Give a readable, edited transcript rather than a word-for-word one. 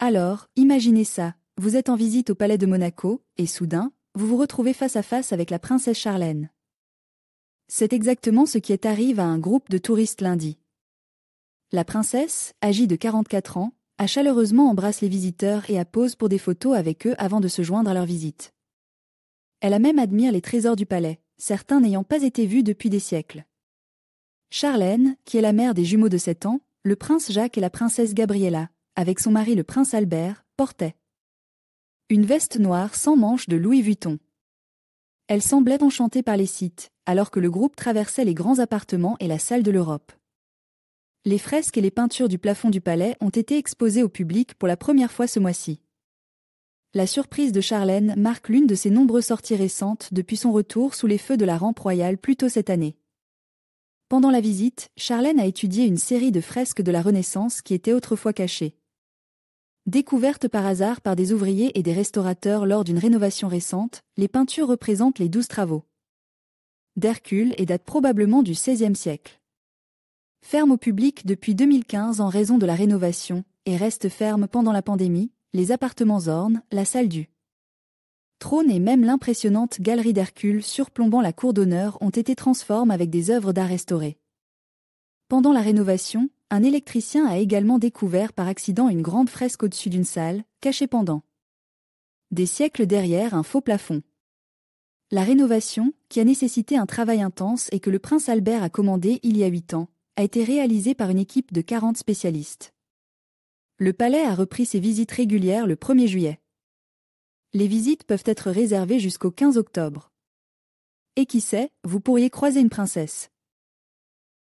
Alors, imaginez ça, vous êtes en visite au palais de Monaco, et soudain, vous vous retrouvez face à face avec la princesse Charlène. C'est exactement ce qui arrive à un groupe de touristes lundi. La princesse, âgée de 44 ans, a chaleureusement embrassé les visiteurs et a posé pour des photos avec eux avant de se joindre à leur visite. Elle a même admiré les trésors du palais, certains n'ayant pas été vus depuis des siècles. Charlène, qui est la mère des jumeaux de 7 ans, le prince Jacques et la princesse Gabriella, avec son mari le prince Albert, portait une veste noire sans manches de Louis Vuitton. Elle semblait enchantée par les sites, alors que le groupe traversait les grands appartements et la salle de l'Europe. Les fresques et les peintures du plafond du palais ont été exposées au public pour la première fois ce mois-ci. La surprise de Charlène marque l'une de ses nombreuses sorties récentes depuis son retour sous les feux de la rampe royale plus tôt cette année. Pendant la visite, Charlène a étudié une série de fresques de la Renaissance qui étaient autrefois cachées. Découvertes par hasard par des ouvriers et des restaurateurs lors d'une rénovation récente, les peintures représentent les 12 travaux d'Hercule et datent probablement du XVIe siècle. Ferme au public depuis 2015 en raison de la rénovation, et reste ferme pendant la pandémie, les appartements ornent la salle du trône et même l'impressionnante galerie d'Hercule surplombant la cour d'honneur ont été transformées avec des œuvres d'art restaurées. Pendant la rénovation, un électricien a également découvert par accident une grande fresque au-dessus d'une salle, cachée pendant des siècles derrière un faux plafond. La rénovation, qui a nécessité un travail intense et que le prince Albert a commandé il y a 8 ans, a été réalisée par une équipe de 40 spécialistes. Le palais a repris ses visites régulières le 1er juillet. Les visites peuvent être réservées jusqu'au 15 octobre. Et qui sait, vous pourriez croiser une princesse.